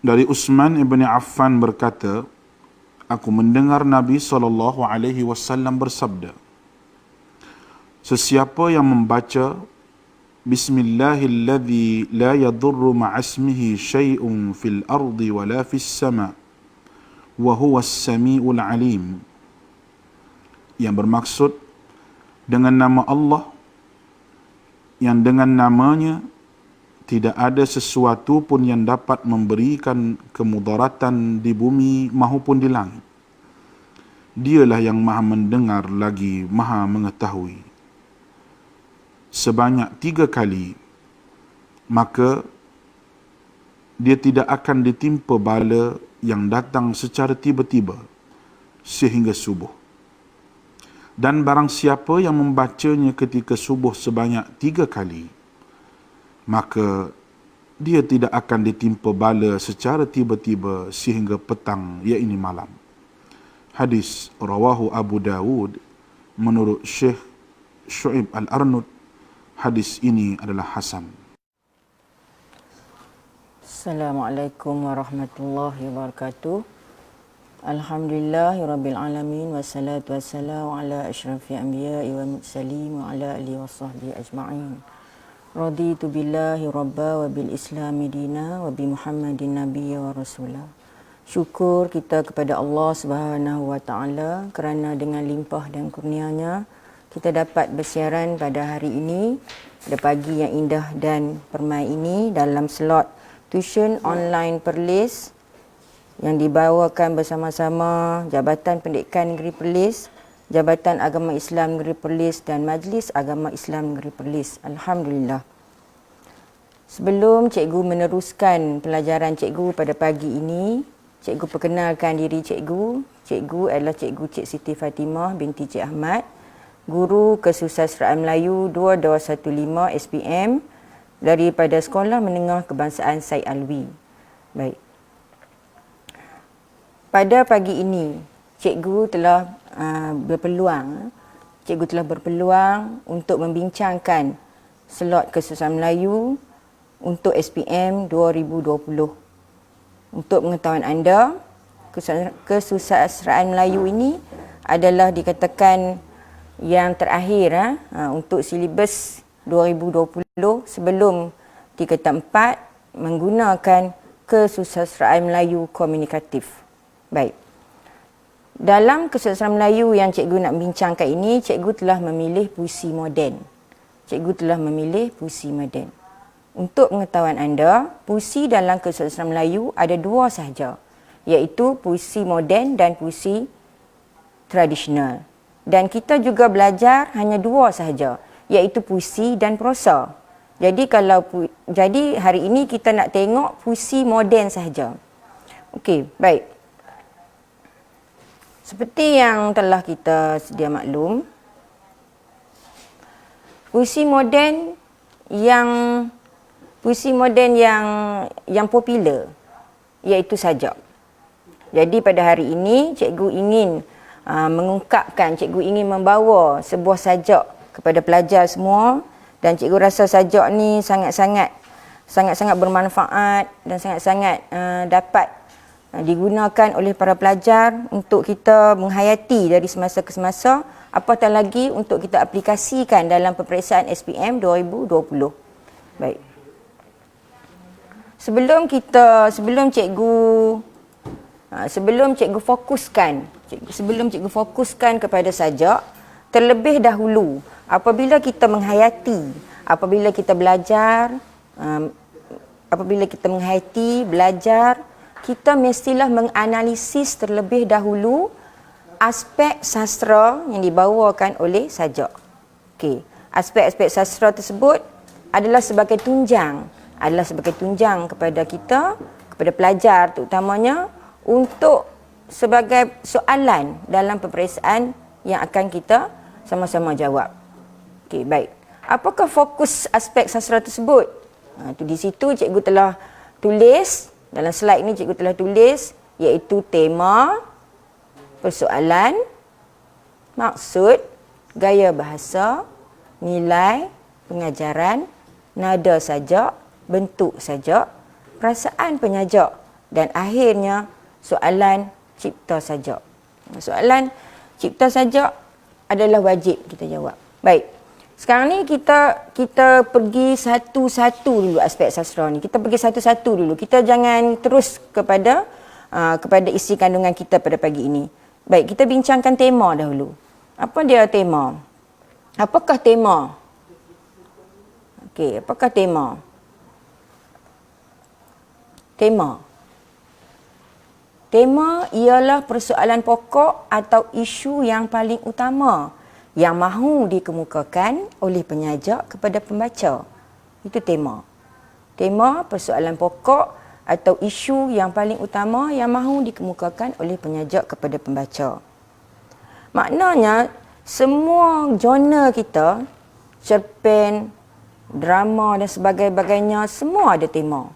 Dari Utsman ibn Affan berkata, aku mendengar Nabi SAW bersabda, sesiapa yang membaca Bismillahilladzi la yadurru ma'asmihi syai'un fil ardi wala fis sama' wa huwas sami'ul alim, yang bermaksud dengan nama Allah yang dengan namanya tidak ada sesuatu pun yang dapat memberikan kemudaratan di bumi maupun di langit. Dialah yang maha mendengar lagi maha mengetahui. Sebanyak 3 kali, maka dia tidak akan ditimpa bala yang datang secara tiba-tiba sehingga subuh. Dan barang siapa yang membacanya ketika subuh sebanyak 3 kali, maka dia tidak akan ditimpa bala secara tiba-tiba sehingga petang, iaitu malam. Hadis rawahu Abu Dawud menurut Syekh Syu'ib Al-Arnud. Hadis ini adalah hasan. Assalamualaikum warahmatullahi wabarakatuh. Alhamdulillahirabbil alamin wassalatu wassalamu ala asyrafil anbiya'i wal mursalin wa ala alihi washabbihi ajma'in. Raditu billahi rabba wa bil islami dina wa bi Muhammadin nabiyya wa rasula. Syukur kita kepada Allah Subhanahu wa taala kerana dengan limpah dan kurnianya kita dapat bersiaran pada hari ini, pada pagi yang indah dan permai ini dalam slot tuition online Perlis yang dibawakan bersama-sama Jabatan Pendidikan Negeri Perlis, Jabatan Agama Islam Negeri Perlis dan Majlis Agama Islam Negeri Perlis. Alhamdulillah. Sebelum cikgu meneruskan pelajaran cikgu pada pagi ini, cikgu perkenalkan diri cikgu. Cikgu adalah Cikgu Cik Siti Fatimah binti Cik Ahmad, Guru Kesusasteraan Melayu 2215 SPM daripada Sekolah Menengah Kebangsaan Syed Alwi. Baik. Pada pagi ini, cikgu telah berpeluang untuk membincangkan slot Kesusasteraan Melayu untuk SPM 2020. Untuk pengetahuan anda, Kesusasteraan Melayu ini adalah dikatakan yang terakhir untuk silibus 2020 sebelum tingkatan 4 menggunakan Kesusasteraan Melayu komunikatif. Baik. Dalam Kesusasteraan Melayu yang cikgu nak bincangkan ini, cikgu telah memilih puisi moden. Untuk pengetahuan anda, puisi dalam Kesusasteraan Melayu ada 2 sahaja, iaitu puisi moden dan puisi tradisional. Dan kita juga belajar hanya 2 sahaja, iaitu puisi dan prosa. Jadi hari ini kita nak tengok puisi moden sahaja. Okey, baik. Seperti yang telah kita sedia maklum, puisi moden yang popular iaitu sajak. Jadi pada hari ini cikgu ingin cikgu ingin membawa sebuah sajak kepada pelajar semua, dan cikgu rasa sajak ni sangat-sangat bermanfaat dan sangat-sangat dapat digunakan oleh para pelajar untuk kita menghayati dari semasa ke semasa, apatah lagi untuk kita aplikasikan dalam peperiksaan SPM 2020. Baik. Sebelum cikgu fokuskan kepada sajak, terlebih dahulu apabila kita menghayati, apabila kita belajar, kita mestilah menganalisis terlebih dahulu aspek sastra yang dibawakan oleh sajak. Okey, aspek-aspek sastra tersebut adalah sebagai tunjang kepada kita, kepada pelajar terutamanya, untuk sebagai soalan dalam peperiksaan yang akan kita sama-sama jawab. Okey, baik. Apakah fokus aspek sastra tersebut? Di situ cikgu telah tulis, dalam slide ni cikgu telah tulis, iaitu tema, persoalan, maksud, gaya bahasa, nilai, pengajaran, nada sajak, bentuk sajak, perasaan penyajak dan akhirnya soalan cipta sajak. Soalan cipta sajak adalah wajib kita jawab. Baik. Sekarang ni kita pergi satu-satu dulu aspek sastra ni. Kita pergi satu-satu dulu. Kita jangan terus kepada isi kandungan kita pada pagi ini. Baik, kita bincangkan tema dahulu. Apa dia tema? Apakah tema? Okey, apakah tema? Tema ialah persoalan pokok atau isu yang paling utama yang mahu dikemukakan oleh penyajak kepada pembaca. Itu tema. Tema persoalan pokok atau isu yang paling utama yang mahu dikemukakan oleh penyajak kepada pembaca. Maknanya, semua genre kita, cerpen, drama dan sebagainya, semua ada tema.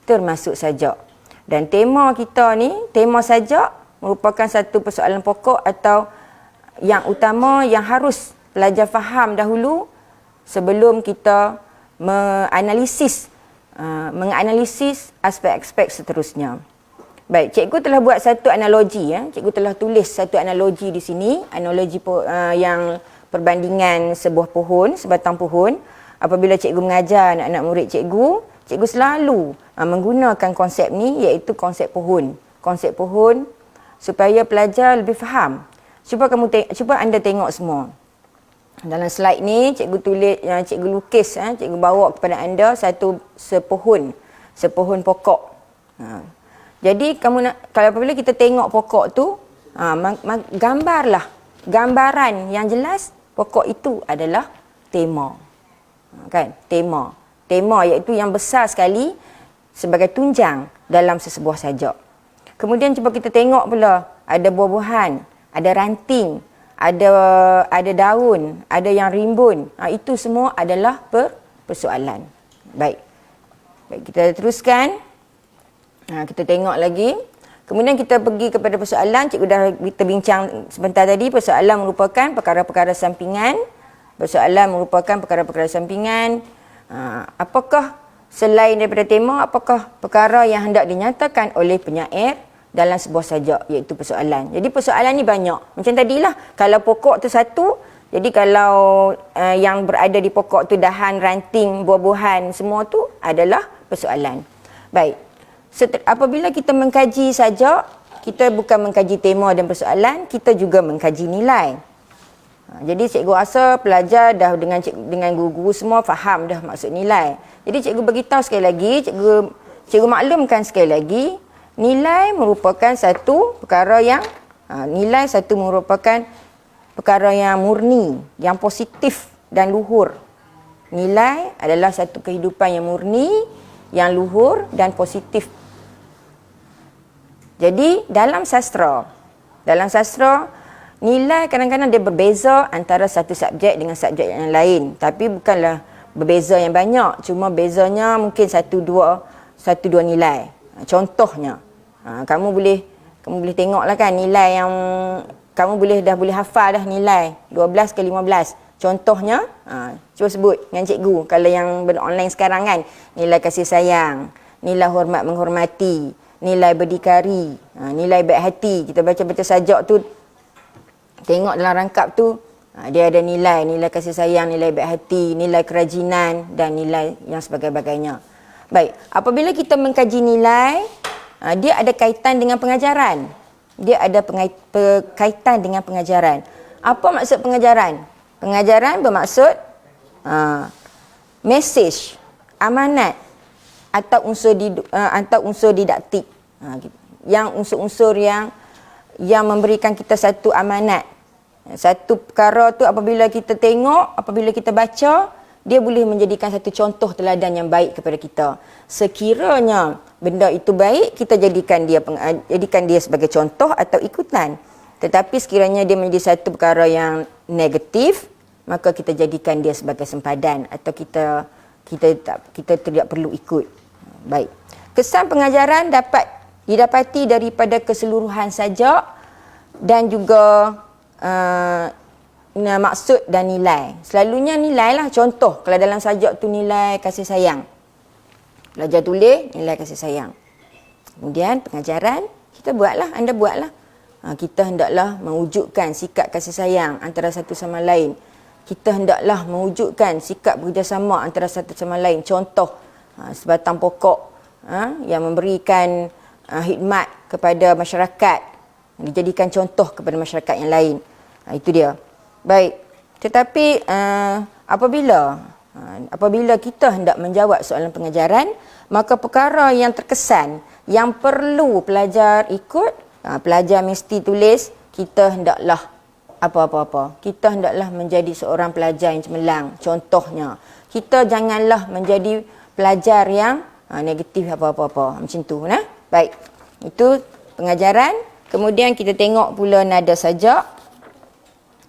Termasuk sajak. Dan tema kita ni, tema sajak merupakan satu persoalan pokok atau yang utama yang harus pelajar faham dahulu sebelum kita menganalisis aspek-aspek seterusnya. Baik, cikgu telah buat satu analogi. Cikgu telah tulis satu analogi di sini. Analogi yang perbandingan sebuah pohon, sebatang pohon. Apabila cikgu mengajar anak-anak murid cikgu selalu menggunakan konsep ni, iaitu konsep pohon. Konsep pohon supaya pelajar lebih faham. Cuba anda tengok semua. Dalam slide ni cikgu tulis, cikgu lukis, cikgu bawa kepada anda sepohon pokok. Jadi kalau apabila kita tengok pokok tu, gambarlah gambaran yang jelas pokok itu adalah tema. Kan? Tema iaitu yang besar sekali sebagai tunjang dalam sesebuah sajak. Kemudian cuba kita tengok pula, ada buah-buahan, ada ranting, ada daun, ada yang rimbun. Itu semua adalah persoalan. Baik, kita teruskan. Kita tengok lagi. Kemudian kita pergi kepada persoalan. Kita bincang sebentar tadi. Persoalan merupakan perkara-perkara sampingan. Apakah selain daripada tema, apakah perkara yang hendak dinyatakan oleh penyair dalam sebuah sajak, iaitu persoalan. Jadi persoalan ni banyak. Macam tadilah, kalau pokok tu satu, jadi kalau yang berada di pokok tu dahan, ranting, buah-buahan, semua tu adalah persoalan. Baik. Apabila kita mengkaji sajak, kita bukan mengkaji tema dan persoalan, kita juga mengkaji nilai. Jadi cikgu rasa pelajar dah dengan guru-guru semua faham dah maksud nilai. Jadi cikgu beritahu sekali lagi, cikgu maklumkan sekali lagi, nilai merupakan satu perkara yang murni, yang positif dan luhur. Nilai adalah satu kehidupan yang murni, yang luhur dan positif. Jadi dalam sastra, nilai kadang-kadang dia berbeza antara satu subjek dengan subjek yang lain. Tapi bukanlah berbeza yang banyak, cuma bezanya mungkin satu dua nilai. Contohnya, kamu boleh tengoklah kan nilai yang kamu dah boleh hafal dah nilai 12 ke 15. Contohnya, cuba sebut dengan cikgu. Kalau yang online sekarang kan, nilai kasih sayang, nilai hormat menghormati, nilai berdikari, nilai baik hati. Kita baca-baca sajak tu, tengok dalam rangkap tu, dia ada nilai kasih sayang, nilai baik hati, nilai kerajinan dan nilai yang sebagainya. Baik, apabila kita mengkaji nilai, dia ada kaitan dengan pengajaran. Apa maksud pengajaran? Pengajaran bermaksud message, amanat atau unsur didaktik. Yang unsur-unsur yang memberikan kita satu amanat. Satu perkara tu apabila kita tengok, apabila kita baca, dia boleh menjadikan satu contoh teladan yang baik kepada kita. Sekiranya benda itu baik, kita jadikan dia sebagai contoh atau ikutan. Tetapi sekiranya dia menjadi satu perkara yang negatif, maka kita jadikan dia sebagai sempadan atau kita tidak perlu ikut. Baik. Kesan pengajaran dapat didapati daripada keseluruhan sajak dan juga maksud dan nilai. Selalunya nilai lah. Contoh, kalau dalam sajak tu nilai kasih sayang, pelajar tulis nilai kasih sayang. Kemudian pengajaran, kita buatlah, anda buatlah. Kita hendaklah mewujudkan sikap kasih sayang antara satu sama lain. Kita hendaklah mewujudkan sikap bekerjasama antara satu sama lain. Contoh, sebatang pokok yang memberikan khidmat kepada masyarakat, dijadikan contoh kepada masyarakat yang lain. Itu dia. Baik. Tetapi apabila kita hendak menjawab soalan pengajaran, maka perkara yang terkesan yang perlu pelajar ikut, pelajar mesti tulis, kita hendaklah kita hendaklah menjadi seorang pelajar yang cemerlang. Contohnya, kita janganlah menjadi pelajar yang negatif apa-apa. Macam tu. Baik. Itu pengajaran. Kemudian kita tengok pula nada sajak.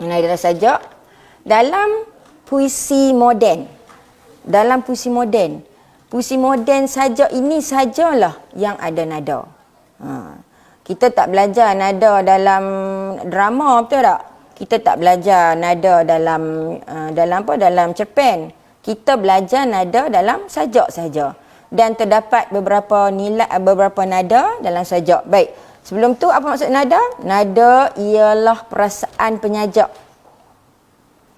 Nada sajak dalam puisi moden. Puisi moden sajak ini sajalah yang ada nada. Kita tak belajar nada dalam drama, betul tak? Kita tak belajar nada dalam cerpen. Kita belajar nada dalam sajak saja. Dan terdapat beberapa nada dalam sajak. Baik. Sebelum tu apa maksud nada? Nada ialah perasaan penyajak.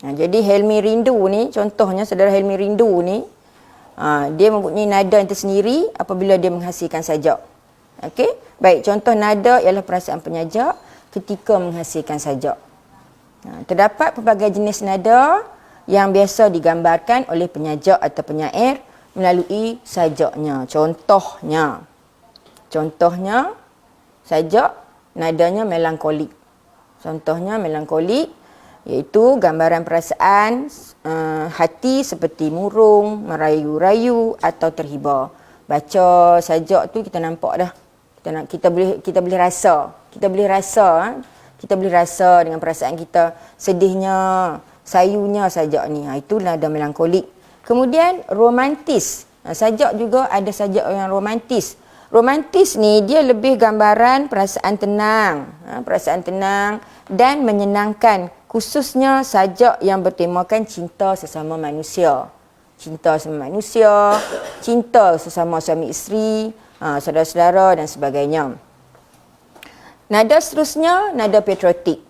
Jadi Helmi Rindu ni, contohnya saudara Helmi Rindu ni, dia mempunyai nada yang tersendiri apabila dia menghasilkan sajak. Okey? Baik, contoh nada ialah perasaan penyajak ketika menghasilkan sajak. Terdapat pelbagai jenis nada yang biasa digambarkan oleh penyajak atau penyair melalui sajaknya. Contohnya sajak nadanya melankolik. Contohnya melankolik, iaitu gambaran perasaan hati seperti murung, merayu-rayu atau terhibur. Baca sajak tu kita nampak dah. Kita boleh rasa. Kita boleh rasa dengan perasaan kita, sedihnya, sayunya sajak ni. Itu nada melankolik. Kemudian romantis. Sajak juga ada sajak yang romantis. Romantis ni dia lebih gambaran perasaan tenang. Perasaan tenang dan menyenangkan. Khususnya sajak yang bertemakan cinta sesama manusia. Cinta sesama suami isteri, saudara-saudara dan sebagainya. Nada seterusnya, nada patriotik.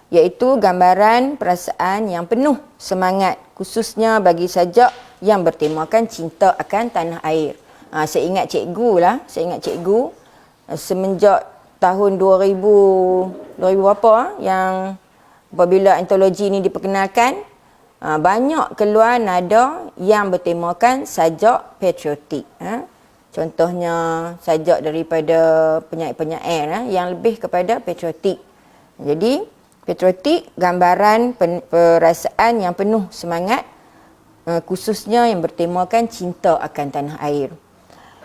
Iaitu gambaran perasaan yang penuh semangat, khususnya bagi sajak yang bertemakan cinta akan tanah air. Saya ingat cikgu semenjak tahun 2000 berapa yang apabila antologi ini diperkenalkan, banyak keluar nada yang bertemakan sajak patriotik. Contohnya sajak daripada penyair-penyair yang lebih kepada patriotik. Jadi patriotik gambaran perasaan yang penuh semangat, khususnya yang bertemakan cinta akan tanah air.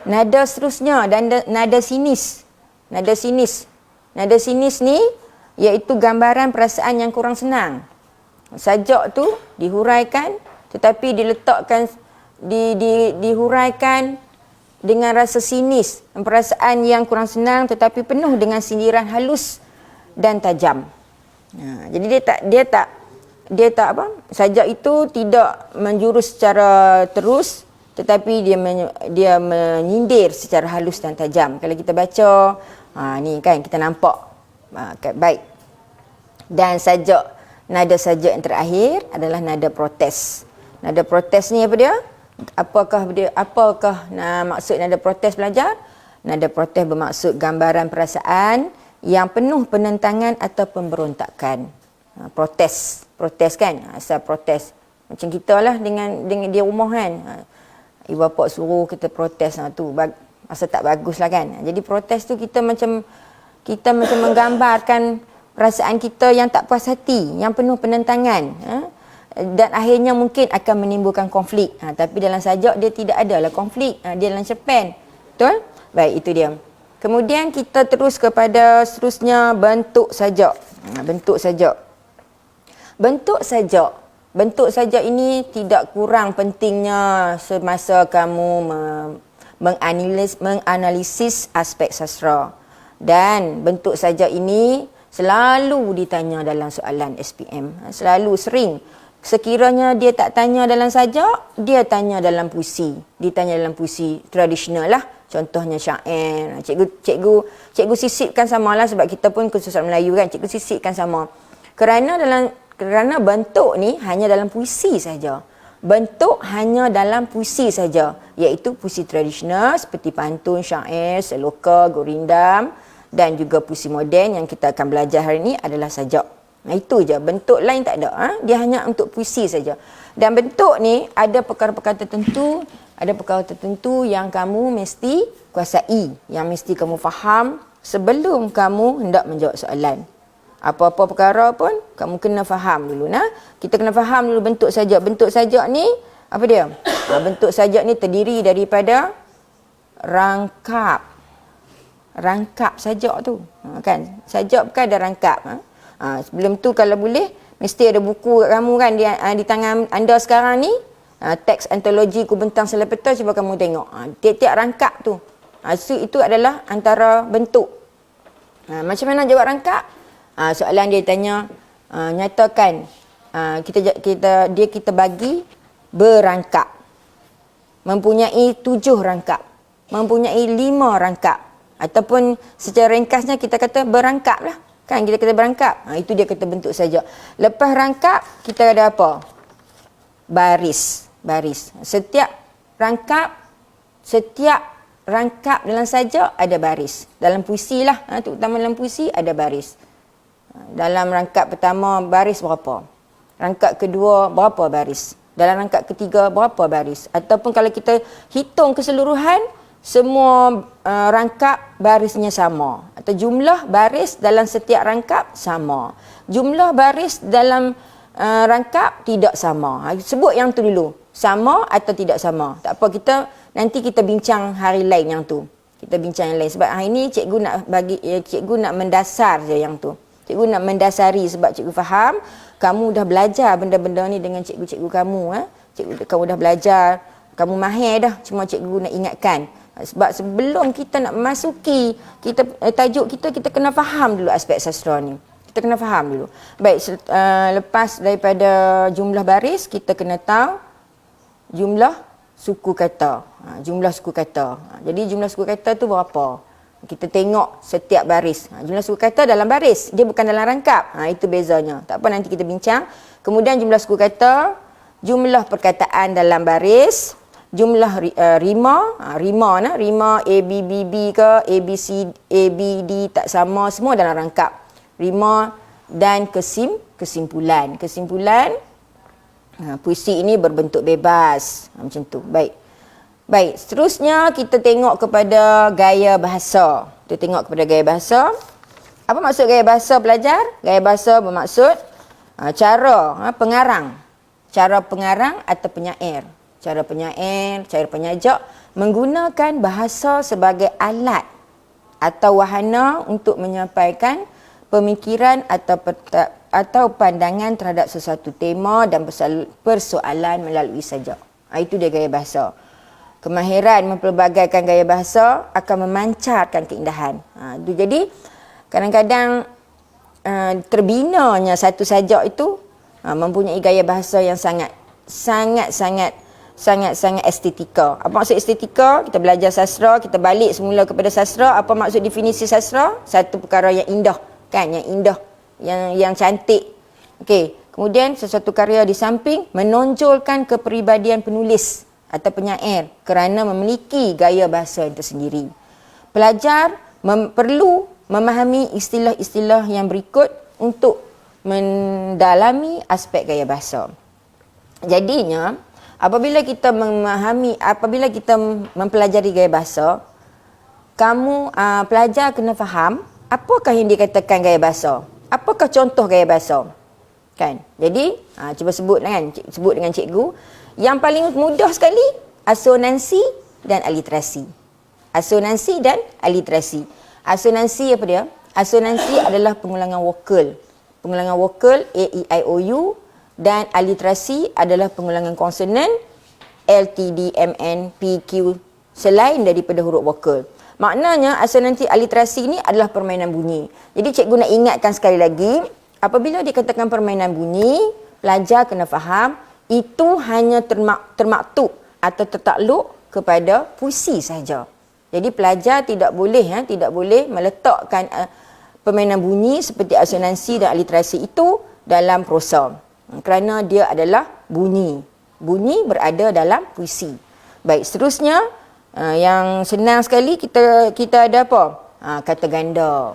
Nada seterusnya dan nada sinis. Nada sinis ni iaitu gambaran perasaan yang kurang senang. Sajak tu dihuraikan tetapi diletakkan dihuraikan dengan rasa sinis, perasaan yang kurang senang tetapi penuh dengan sindiran halus dan tajam. Jadi dia tak sajak itu tidak menjurus secara terus, tetapi dia menyindir secara halus dan tajam. Kalau kita baca, ni kan kita nampak. Baik. Dan nada sajak yang terakhir adalah nada protes. Nada protes ni apa dia? Apakah maksud nada protes pelajar? Nada protes bermaksud gambaran perasaan yang penuh penentangan atau pemberontakan. Protes kan, asal protes. Macam kita lah dengan dia rumah kan. Ibu bapa suruh kita protes tu, asal tak bagus lah kan. Jadi protes tu kita macam menggambarkan perasaan kita yang tak puas hati, yang penuh penentangan. Dan akhirnya mungkin akan menimbulkan konflik. Tapi dalam sajak dia tidak adalah konflik. Dia dalam cerpen. Betul? Baik, itu dia. Kemudian kita terus kepada seterusnya bentuk sajak. Bentuk sajak ini tidak kurang pentingnya semasa kamu menganalisis aspek sastra. Dan bentuk sajak ini selalu ditanya dalam soalan SPM. Selalu sering Sekiranya dia tak tanya dalam sajak, dia tanya dalam puisi. Dia tanya dalam puisi tradisional lah. Contohnya syair. Cikgu sisipkan samalah sebab kita pun khusus orang Melayu kan. Cikgu sisipkan sama. Kerana bentuk ni hanya dalam puisi saja. Bentuk hanya dalam puisi saja, iaitu puisi tradisional seperti pantun, syair, seloka, gurindam dan juga puisi moden yang kita akan belajar hari ini adalah sajak. Nah, itu je, bentuk lain tak ada. Dia hanya untuk puisi saja. Dan bentuk ni ada perkara-perkara tertentu yang kamu mesti kuasai, yang mesti kamu faham sebelum kamu hendak menjawab soalan. Apa-apa perkara pun kamu kena faham dulu. Kita kena faham dulu bentuk sajak. Bentuk sajak ni apa dia? Bentuk sajak ni terdiri daripada rangkap. Rangkap sajak tu. Kan? Sajak bukan ada rangkap. Sebelum tu kalau boleh mesti ada buku kat kamu kan di tangan anda sekarang ni. Teks antologi Kubentang Selapeta, cuba kamu tengok. Tiap-tiap rangkap tu. Itu adalah antara bentuk. Macam mana jawab rangkap? Soalan dia tanya, nyatakan kita bagi berangkap. Mempunyai 7 rangkap. Mempunyai 5 rangkap. Ataupun secara ringkasnya kita kata berangkap lah. Kan kita kata berangkap. Itu dia kata bentuk saja. Lepas rangkap, kita ada apa? Baris. Setiap rangkap dalam sajak ada baris. Dalam puisi lah, terutama dalam puisi ada baris. Dalam rangkap pertama baris berapa? Rangkap kedua berapa baris? Dalam rangkap ketiga berapa baris? Ataupun kalau kita hitung keseluruhan, semua rangkap barisnya sama. Atau jumlah baris dalam setiap rangkap sama. Jumlah baris dalam rangkap tidak sama. Sebut yang tu dulu. Sama atau tidak sama. Tak apa, nanti kita bincang hari lain yang tu. Kita bincang yang lain. Sebab hari ni cikgu nak mendasar je yang tu. Cikgu nak mendasari sebab cikgu faham kamu dah belajar benda-benda ni dengan cikgu-cikgu kamu. Kamu dah belajar, kamu mahir dah. Cuma cikgu nak ingatkan. Sebab sebelum kita nak masuki tajuk kita kena faham dulu aspek sastra ni. Kita kena faham dulu. Baik, lepas daripada jumlah baris, kita kena tahu jumlah suku kata. Jumlah suku kata. Jadi jumlah suku kata tu berapa? Kita tengok setiap baris. Jumlah suku kata dalam baris. Dia bukan dalam rangkap. Itu bezanya. Tak apa, nanti kita bincang. Kemudian jumlah suku kata, jumlah perkataan dalam baris, jumlah rima. Rima A, B, B, B ke, A, B, C, A, B, D tak sama. Semua dalam rangkap. Rima dan kesimpulan. Kesimpulan, puisi ini berbentuk bebas. Macam tu. Baik, seterusnya kita tengok kepada gaya bahasa. Kita tengok kepada gaya bahasa. Apa maksud gaya bahasa, pelajar? Gaya bahasa bermaksud cara pengarang. Cara pengarang atau penyair. Cara penyair, cara penyajak menggunakan bahasa sebagai alat atau wahana untuk menyampaikan pemikiran atau pandangan terhadap sesuatu tema dan persoalan melalui sajak. Itu dia gaya bahasa. Kemahiran mempelbagaikan gaya bahasa akan memancarkan keindahan. Jadi kadang-kadang terbinanya satu sajak itu mempunyai gaya bahasa yang sangat estetika. Apa maksud estetika? Kita belajar sastra, kita balik semula kepada sastra. Apa maksud definisi sastra? Satu perkara yang indah, kan? Yang indah, yang cantik. Okey. Kemudian sesuatu karya di samping menonjolkan kepribadian penulis atau penyair kerana memiliki gaya bahasa yang tersendiri. Pelajar perlu memahami istilah-istilah yang berikut untuk mendalami aspek gaya bahasa. Jadinya, apabila kita mempelajari gaya bahasa, pelajar kena faham apakah yang dikatakan gaya bahasa. Apakah contoh gaya bahasa? Kan? Jadi, cuba sebut dengan cikgu. Yang paling mudah sekali, asonansi dan aliterasi. Asonansi dan aliterasi. Asonansi apa dia? Asonansi adalah pengulangan vokal. Pengulangan vokal A, E, I, O, U. Dan aliterasi adalah pengulangan konsonan L, T, D, M, N, P, Q selain daripada huruf vokal. Maknanya asonansi aliterasi ini adalah permainan bunyi. Jadi cikgu nak ingatkan sekali lagi, apabila dikatakan permainan bunyi, pelajar kena faham itu hanya termaktub atau tertakluk kepada puisi saja. Jadi pelajar tidak boleh meletakkan permainan bunyi seperti asonansi dan aliterasi itu dalam prosa. Kerana dia adalah bunyi. Bunyi berada dalam puisi. Baik, seterusnya yang senang sekali kita ada apa? Kata ganda.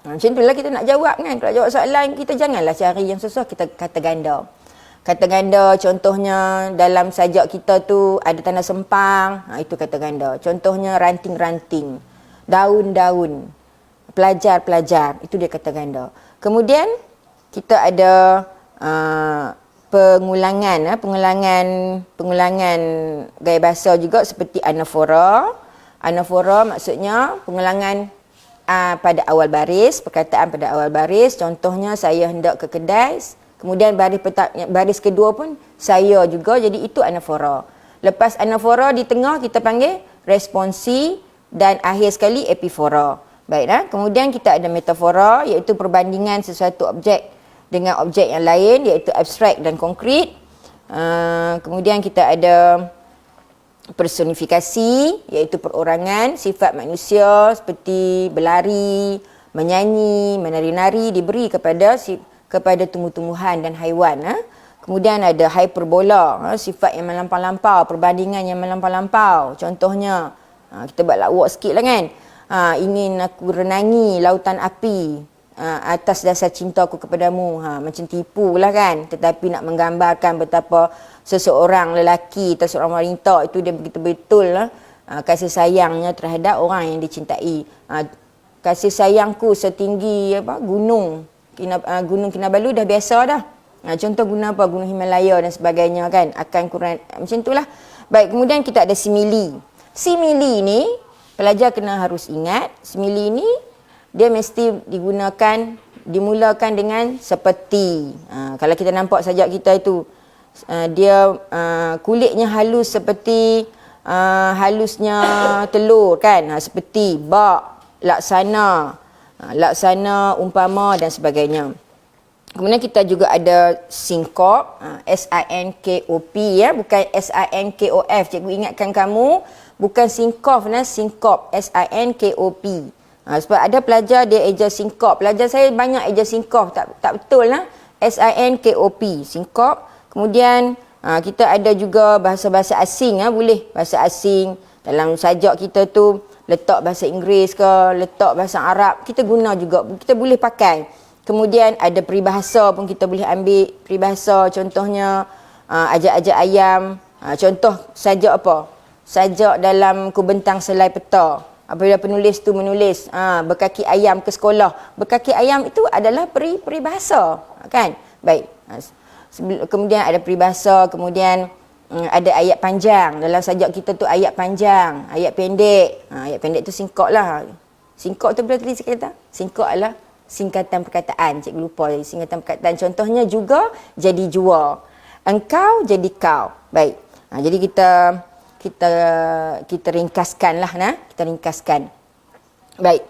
Macam itulah kita nak jawab kan. Kalau jawab soalan, kita janganlah cari yang susah, kita kata ganda. Kata ganda contohnya dalam sajak kita tu ada tanda sempang, itu kata ganda. Contohnya ranting-ranting, daun-daun, pelajar-pelajar, itu dia kata ganda. Kemudian kita ada pengulangan gaya bahasa juga seperti anafora. Anafora maksudnya pengulangan pada awal baris, perkataan pada awal baris. Contohnya, saya hendak ke kedai. Kemudian baris kedua pun saya juga, jadi itu anafora. Lepas anafora di tengah kita panggil responsi dan akhir sekali epifora. Baiklah, kemudian kita ada metafora, iaitu perbandingan sesuatu objek dengan objek yang lain, iaitu abstrak dan konkret. Kemudian kita ada personifikasi, iaitu perorangan sifat manusia seperti berlari, menyanyi, menari-nari diberi kepada tumbuh-tumbuhan dan haiwan. Kemudian ada hyperbola, sifat yang melampau-lampau, perbandingan yang melampau-lampau. Contohnya, kita buat lawak sikit lah kan. Ingin aku renangi lautan api atas dasar cinta aku kepadamu. Macam tipu lah kan. Tetapi nak menggambarkan betapa seseorang lelaki atau seorang wanita itu dia betul-betul kasih sayangnya terhadap orang yang dicintai. Kasih sayangku setinggi Gunung Kinabalu dah biasa dah. Contoh guna apa? Gunung Himalaya dan sebagainya kan. Akan kurang macam itulah. Baik, kemudian kita ada simili. Simili ni pelajar harus ingat, simili ni dia mesti dimulakan dengan seperti. Kalau kita nampak sajak kita itu, dia kulitnya halus seperti halusnya telur kan. Seperti bak, laksana, umpama dan sebagainya. Kemudian kita juga ada sinkop, S-I-N-K-O-P bukan S-I-N-K-O-F. Cikgu ingatkan kamu, bukan sinkop, sinkop, S-I-N-K-O-P. Sebab ada pelajar dia eja sinkop. Pelajar saya banyak eja sinkop, tak betul S-I-N-K-O-P, sinkop. Kemudian kita ada juga bahasa-bahasa asing, boleh bahasa asing dalam sajak kita tu. Letak bahasa Inggeris ke, letak bahasa Arab, kita guna juga, kita boleh pakai. Kemudian ada peribahasa pun kita boleh ambil peribahasa, contohnya ajak-ajak ayam. Contoh sajak apa? Sajak dalam Kubentang Selai Peta. Apabila penulis tu menulis berkaki ayam ke sekolah. Berkaki ayam itu adalah peribahasa, kan? Baik. Kemudian ada peribahasa, kemudian ada ayat panjang. Dalam sajak kita tu ayat panjang, ayat pendek. Ayat pendek tu singkok lah. Singkok tu berarti kata? Singkok adalah singkatan perkataan. Cikgu lupa singkatan perkataan. Contohnya juga jadi jua. Engkau jadi kau. Baik. Jadi kita ringkaskan lah. Kita ringkaskan. Baik.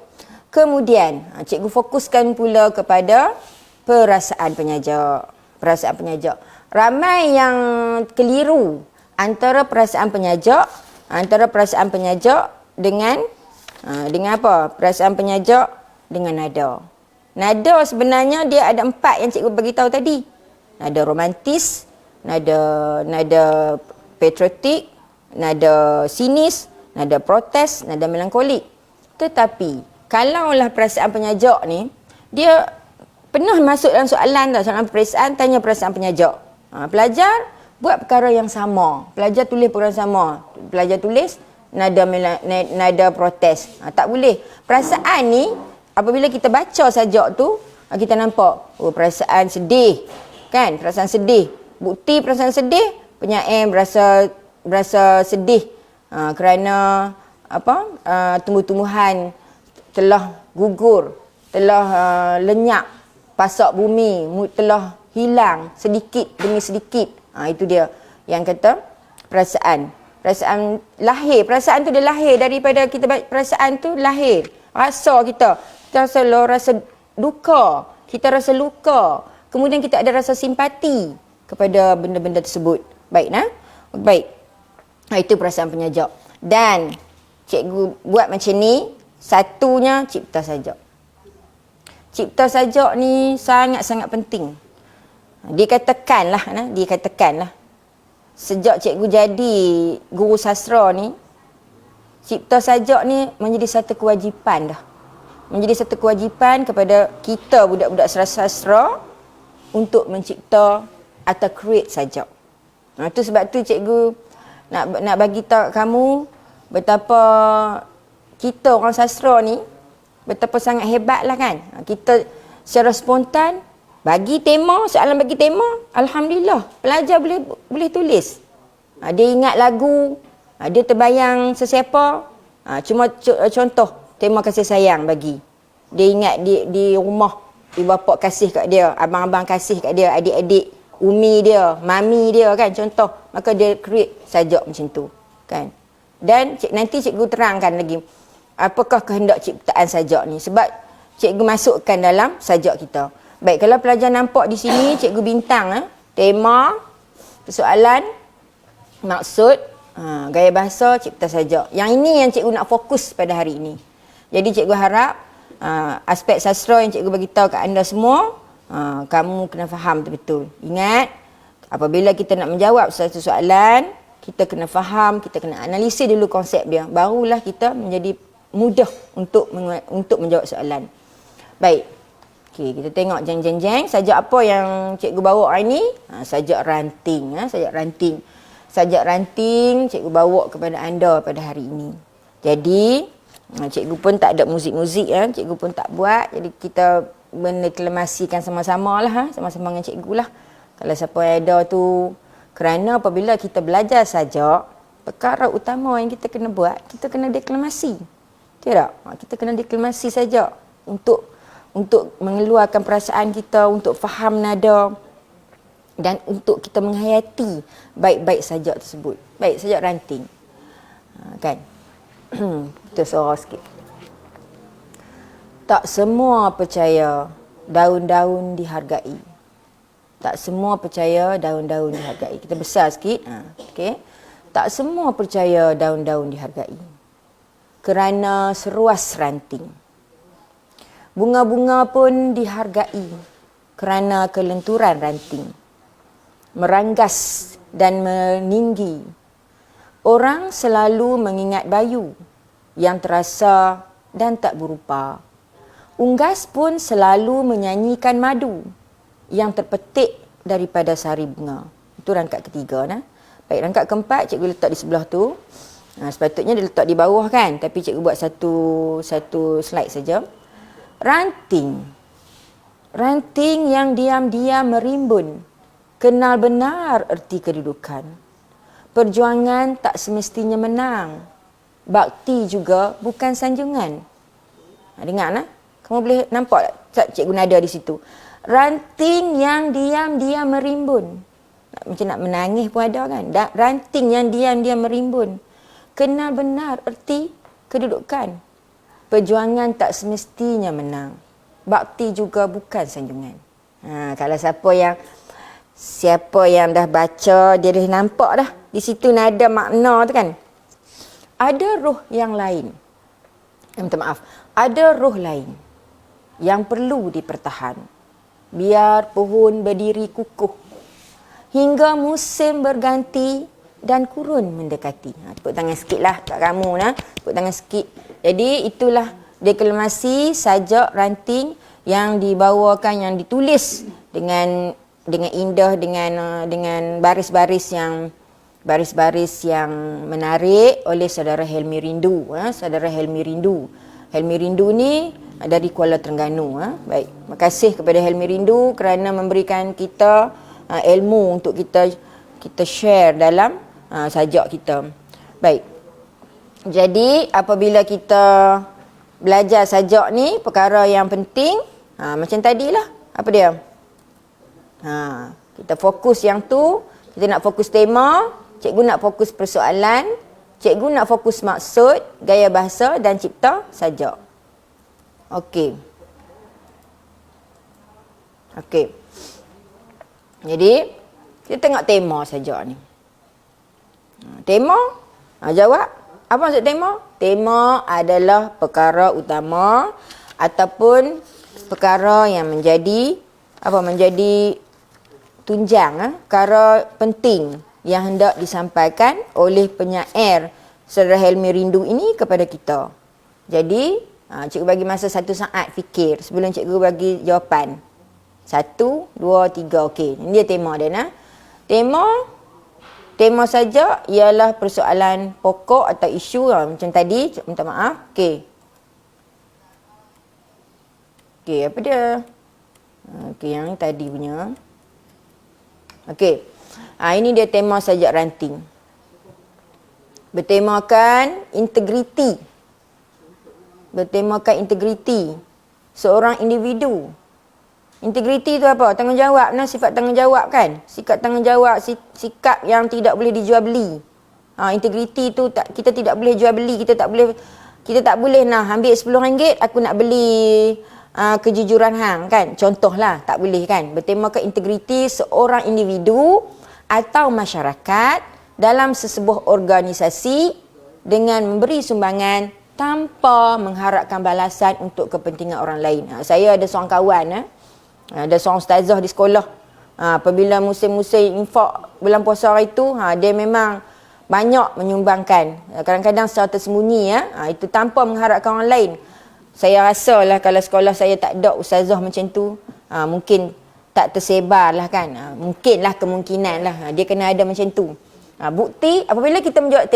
Kemudian cikgu fokuskan pula kepada perasaan penyajak. Perasaan penyajak. Ramai yang keliru antara perasaan penyajak dengan apa? Perasaan penyajak dengan nada. Nada sebenarnya dia ada 4 yang cikgu bagi tahu tadi. Nada romantis, nada patriotik, nada sinis, nada protes, nada melankolik. Tetapi kalaulah perasaan penyajak ni, dia pernah masuk dalam soalan soalan peperiksaan tanya perasaan penyajak. Pelajar buat perkara yang sama. Pelajar tulis perkara sama. Pelajar tulis nada protes. Tak boleh. Perasaan ni apabila kita baca sajak tu, kita nampak perasaan sedih. Kan? Perasaan sedih. Bukti perasaan sedih, penyair berasa sedih kerana tumbuh-tumbuhan telah gugur, telah lenyap, pasak bumi telah hilang sedikit demi sedikit. Itu dia yang kata perasaan. Perasaan lahir. Perasaan tu dia lahir daripada kita, perasaan tu lahir. Rasa kita rasa duka. Kita rasa luka. kemudian kita ada rasa simpati kepada benda-benda tersebut. Baik, baik. Itu perasaan penyajak. Dan cikgu buat macam ni, satunya cipta sajak. Cipta sajak ni sangat-sangat penting. Dikatakanlah, sejak cikgu jadi guru sastra ni, cipta sajak ni menjadi satu kewajipan dah. Menjadi satu kewajipan kepada kita budak-budak sastra untuk mencipta atau create sajak. Itu sebab tu cikgu nak bagi tahu kamu betapa kita orang sastra ni betapa sangat hebatlah kan. Kita secara spontan bagi tema, soalan bagi tema, alhamdulillah pelajar boleh tulis. Dia ingat lagu, dia terbayang sesiapa. Cuma contoh tema kasih sayang bagi. Dia ingat di rumah ibu bapa kasih kat dia, abang-abang kasih kat dia, adik-adik, umi dia, mami dia kan, contoh. Maka dia create sajak macam tu kan. Dan nanti cikgu terangkan lagi apakah kehendak ciptaan sajak ni, sebab cikgu masukkan dalam sajak kita. Baik, kalau pelajar nampak di sini cikgu bintang tema, persoalan, maksud, gaya bahasa, cipta sajak. Yang ini yang cikgu nak fokus pada hari ini. Jadi cikgu harap aspek sastra yang cikgu bagi tahu kat anda semua, kamu kena faham betul-betul. Ingat, apabila kita nak menjawab satu soalan, kita kena faham, kita kena analisis dulu konsep dia. Barulah kita menjadi mudah untuk menjawab soalan. Baik. Okey, kita tengok jeng. Sajak apa yang cikgu bawa hari ni? Sajak ranting. Sajak ranting cikgu bawa kepada anda pada hari ini. Jadi, cikgu pun tak ada muzik-muzik cikgu pun tak buat. Jadi kita mendeklamasikan sama-sama lah, sama-sama dengan cikgu lah. Kalau siapa yang ada tu, kerana apabila kita belajar sajak, perkara utama yang kita kena buat, kita kena deklamasi. Tidak? Kita kena deklamasi sajak untuk mengeluarkan perasaan kita, untuk faham nada dan untuk kita menghayati baik-baik sajak tersebut. Baik, sajak ranting. Kan? Kita suara sikit. Tak semua percaya daun-daun dihargai. Tak semua percaya daun-daun dihargai. Kita besar sikit. Okay. Tak semua percaya daun-daun dihargai. Kerana seruas ranting. Bunga-bunga pun dihargai kerana kelenturan ranting. Meranggas dan meninggi. Orang selalu mengingat bayu yang terasa dan tak berupa. Unggas pun selalu menyanyikan madu yang terpetik daripada sari bunga. Itu rangkap ketiga. Baik, rangkap keempat cikgu letak di sebelah tu. Sepatutnya dia letak di bawah kan. Tapi cikgu buat satu slide saja. Ranting. Ranting yang diam-diam merimbun. Kenal benar erti kedudukan. Perjuangan tak semestinya menang. Bakti juga bukan sanjungan. Dengar kamu boleh nampak tak cikgu nada di situ. Ranting yang diam-diam merimbun. Macam nak menangis pun ada kan. Ranting yang diam-diam merimbun. Kenal benar erti kedudukan. Perjuangan tak semestinya menang. Bakti juga bukan sanjungan. Kalau siapa yang dah baca, dia dah nampak dah. Di situ nada makna tu kan. Ada roh yang lain. Minta maaf. Ada roh lain yang perlu dipertahan. Biar pohon berdiri kukuh. Hingga musim berganti dan kurun mendekati. Tepuk tangan sikit lah kat kamu. Tepuk tangan sikit. Jadi itulah deklamasi sajak ranting yang dibawakan, yang ditulis dengan indah, dengan baris-baris yang menarik oleh saudara Helmi Rindu. Saudara Helmi Rindu. Helmi Rindu ni dari Kuala Terengganu. Baik, terima kasih kepada Helmi Rindu kerana memberikan kita ilmu untuk kita share dalam sajak kita. Baik. Jadi apabila kita belajar sajak ni, perkara yang penting macam tadilah. Apa dia? Kita fokus yang tu. Kita nak fokus tema. Cikgu nak fokus persoalan. Cikgu nak fokus maksud, gaya bahasa dan cipta sajak. Okey. Jadi, kita tengok tema saja ni. Tema, jawab. Apa maksud tema? Tema adalah perkara utama ataupun perkara yang menjadi tunjang, perkara penting yang hendak disampaikan oleh penyair Saudara Helmi Rindu ini kepada kita. Jadi, cikgu bagi masa 1 saat fikir sebelum cikgu bagi jawapan. 1, 2, 3, okey. Ini dia tema dia, nah. Tema saja ialah persoalan pokok atau isu macam tadi, minta maaf. Okey. Okey, apa dia? Okey, yang ni tadi punya. Okey. Ini dia tema sajak ranting. Bertemakan integriti. Seorang individu. Integriti itu apa? Tanggungjawab. Sifat tanggungjawab kan? Sikap tanggungjawab, sikap yang tidak boleh dijual beli. Integriti itu kita tidak boleh jual beli, kita tak boleh ambil RM10 aku nak beli kejujuran hang kan. Contohlah, tak boleh kan. Bertemakan integriti seorang individu atau masyarakat dalam sesebuah organisasi dengan memberi sumbangan tanpa mengharapkan balasan untuk kepentingan orang lain. Saya ada seorang kawan, ada seorang ustazah di sekolah. Apabila musim-musim infak bulan puasa hari itu, dia memang banyak menyumbangkan. Kadang-kadang secara tersembunyi, itu tanpa mengharapkan orang lain. Saya rasalah kalau sekolah saya tak ada ustazah macam tu, mungkin tak tersebar lah kan. Mungkinlah, kemungkinan lah. Dia kena ada macam tu. Bukti, apabila kita menjawab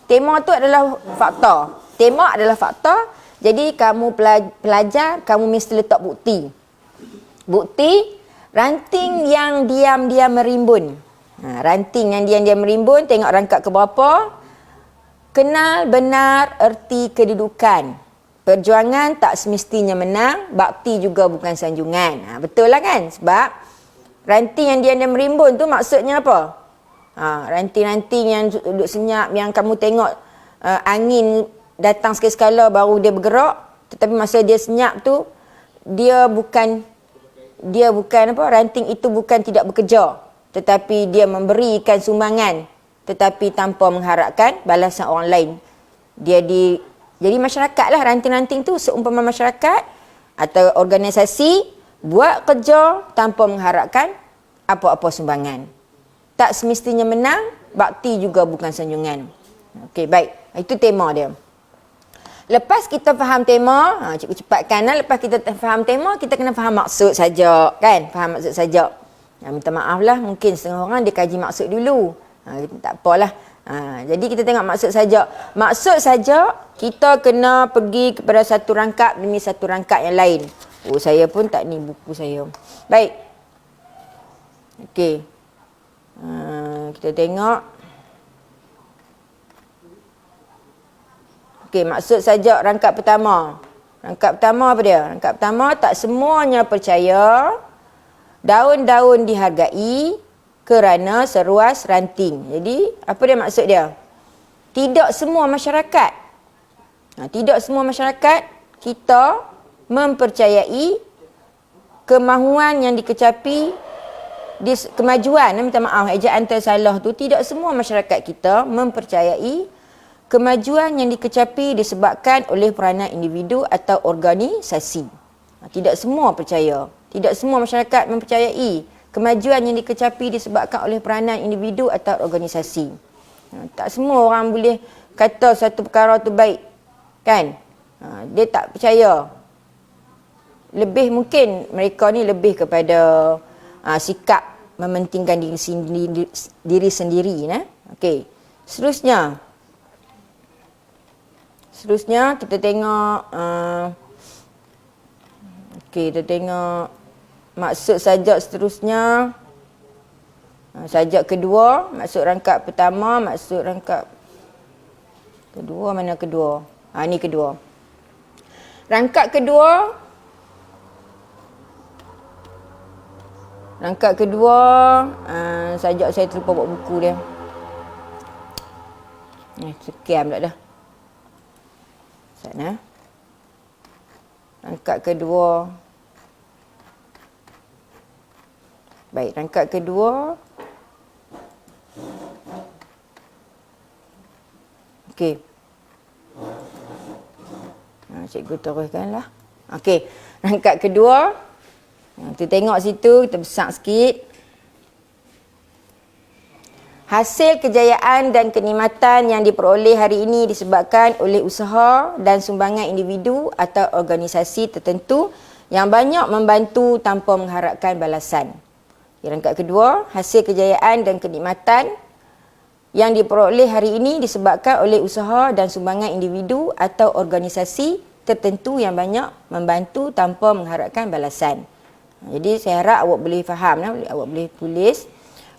tema tu adalah fakta. Tema adalah fakta. Jadi kamu pelajar, kamu mesti letak bukti. Ranting yang diam-diam merimbun. Ranting yang diam-diam merimbun, tengok rangkap ke berapa. Kenal benar erti kedudukan. Perjuangan tak semestinya menang, bakti juga bukan sanjungan. Betul lah kan? Sebab ranting yang diam-diam merimbun tu maksudnya apa? Ranting-ranting yang duduk senyap, yang kamu tengok angin datang sekali-sekala baru dia bergerak. Tetapi masa dia senyap tu, dia bukan ranting itu bukan tidak bekerja, tetapi dia memberikan sumbangan tetapi tanpa mengharapkan balasan orang lain. Jadi masyarakatlah ranting-ranting tu seumpama masyarakat atau organisasi buat kerja tanpa mengharapkan apa-apa sumbangan. Tak semestinya menang, bakti juga bukan sanjungan. Okey, baik. Itu tema dia. Lepas kita faham tema, cikgu cepatkan. Lepas kita faham tema, kita kena faham maksud saja, kan? Faham maksud saja. Minta maaf lah, mungkin setengah orang dia kaji maksud dulu. Tak apalah. Jadi kita tengok maksud saja. Maksud saja, kita kena pergi kepada satu rangkap demi satu rangkap yang lain. Saya pun tak ni buku saya. Baik. Okey. Kita tengok. Okey, maksud saja rangkap pertama. Rangkap pertama apa dia? Rangkap pertama, tak semuanya percaya daun-daun dihargai kerana seruas ranting. Jadi, apa dia maksud dia? Tidak semua masyarakat. Tidak semua masyarakat kita mempercayai kemahuan yang dikecapi kemajuan, minta maaf, ejaan tersalah tu. Tidak semua masyarakat kita mempercayai kemajuan yang dikecapi disebabkan oleh peranan individu atau organisasi. Tidak semua percaya. Tidak semua masyarakat mempercayai kemajuan yang dikecapi disebabkan oleh peranan individu atau organisasi. Tak semua orang boleh kata satu perkara tu baik. Kan? Dia tak percaya. Lebih mungkin mereka ni lebih kepada sikap mementingkan diri sendiri. Okey. Seterusnya kita tengok kita tengok maksud sajak seterusnya. Sajak kedua, maksud rangkap pertama, maksud rangkap kedua, mana kedua? Ni kedua. Rangkap kedua. Rangkap kedua, sajak saya terlupa bawa buku dia. Sekian pula dah. Sana. Rangkap kedua. Baik, rangkap kedua. Okey. Cikgu teruskanlah. Okey, rangkap kedua. Kita tengok situ, kita besar sikit. Hasil kejayaan dan kenikmatan yang diperoleh hari ini disebabkan oleh usaha dan sumbangan individu atau organisasi tertentu yang banyak membantu tanpa mengharapkan balasan. Rangkap kedua, hasil kejayaan dan kenikmatan yang diperoleh hari ini disebabkan oleh usaha dan sumbangan individu atau organisasi tertentu yang banyak membantu tanpa mengharapkan balasan. Jadi saya harap awak boleh faham, awak boleh tulis.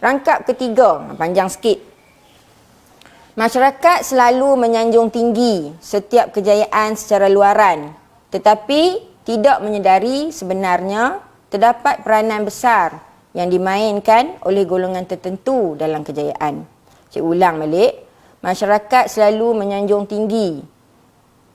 Rangkap ketiga, panjang sikit. Masyarakat selalu menyanjung tinggi setiap kejayaan secara luaran, tetapi tidak menyedari sebenarnya terdapat peranan besar yang dimainkan oleh golongan tertentu dalam kejayaan. Saya ulang balik. Masyarakat selalu menyanjung tinggi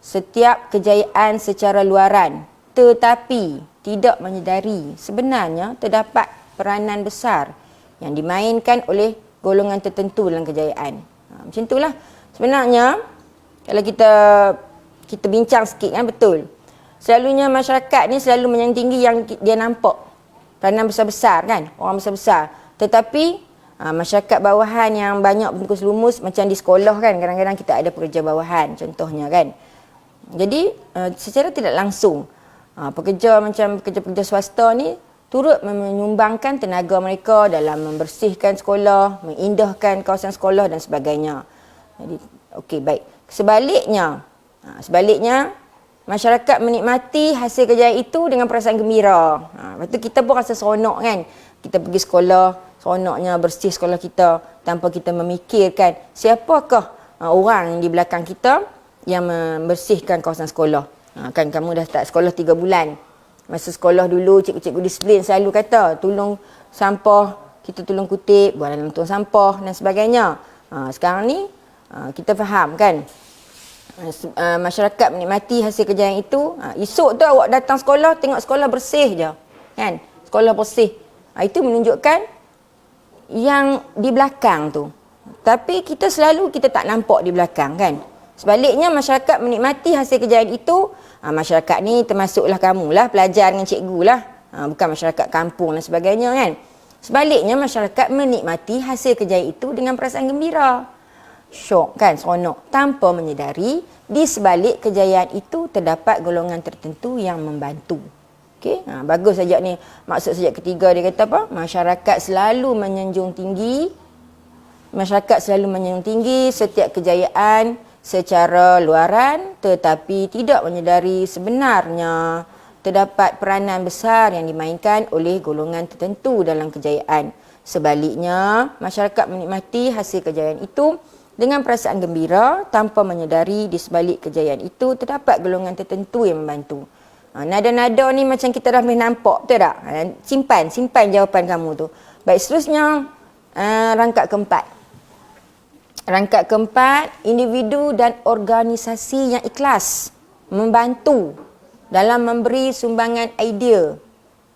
setiap kejayaan secara luaran, tetapi tidak menyedari sebenarnya terdapat peranan besar yang dimainkan oleh golongan tertentu dalam kejayaan. Macam itulah. Sebenarnya, kalau kita bincang sikit kan, betul. Selalunya masyarakat ni selalu menyanjung tinggi yang dia nampak. Peranan besar-besar kan, orang besar-besar. Tetapi, masyarakat bawahan yang banyak bungkus lumus, macam di sekolah kan, kadang-kadang kita ada pekerja bawahan, contohnya kan. Jadi, secara tidak langsung, pekerja macam pekerja-pekerja swasta ni, turut menyumbangkan tenaga mereka dalam membersihkan sekolah, mengindahkan kawasan sekolah dan sebagainya. Jadi, okey, baik. Sebaliknya, masyarakat menikmati hasil kejayaan itu dengan perasaan gembira. Lepas tu kita pun rasa seronok kan. Kita pergi sekolah, seronoknya bersih sekolah kita tanpa kita memikirkan siapakah orang di belakang kita yang membersihkan kawasan sekolah. Kan kamu dah start sekolah 3 bulan. Masa sekolah dulu, cikgu-cikgu disiplin selalu kata, tolong sampah, kita tolong kutip, buang dalam tong sampah dan sebagainya. Sekarang ni, kita faham kan, masyarakat menikmati hasil kejayaan itu. Esok tu awak datang sekolah, tengok sekolah bersih je. Kan? Sekolah bersih. Itu menunjukkan yang di belakang tu. Tapi kita tak nampak di belakang kan. Sebaliknya, masyarakat menikmati hasil kejayaan itu. Masyarakat ni termasuklah kamulah, pelajar dengan cikgu lah. Bukan masyarakat kampung dan sebagainya kan. Sebaliknya, masyarakat menikmati hasil kejayaan itu dengan perasaan gembira. Syok kan, seronok. Tanpa menyedari, di sebalik kejayaan itu terdapat golongan tertentu yang membantu. Okey, bagus sajak ni. Maksud sajak ketiga dia kata apa? Masyarakat selalu menyanjung tinggi setiap kejayaan secara luaran, tetapi tidak menyedari sebenarnya terdapat peranan besar yang dimainkan oleh golongan tertentu dalam kejayaan. Sebaliknya, masyarakat menikmati hasil kejayaan itu dengan perasaan gembira tanpa menyedari di sebalik kejayaan itu terdapat golongan tertentu yang membantu. Nada-nada ni macam kita dah boleh nampak, betul tak? Simpan jawapan kamu tu. Baik, seterusnya rangkap keempat. Rangkap keempat, individu dan organisasi yang ikhlas membantu dalam memberi sumbangan idea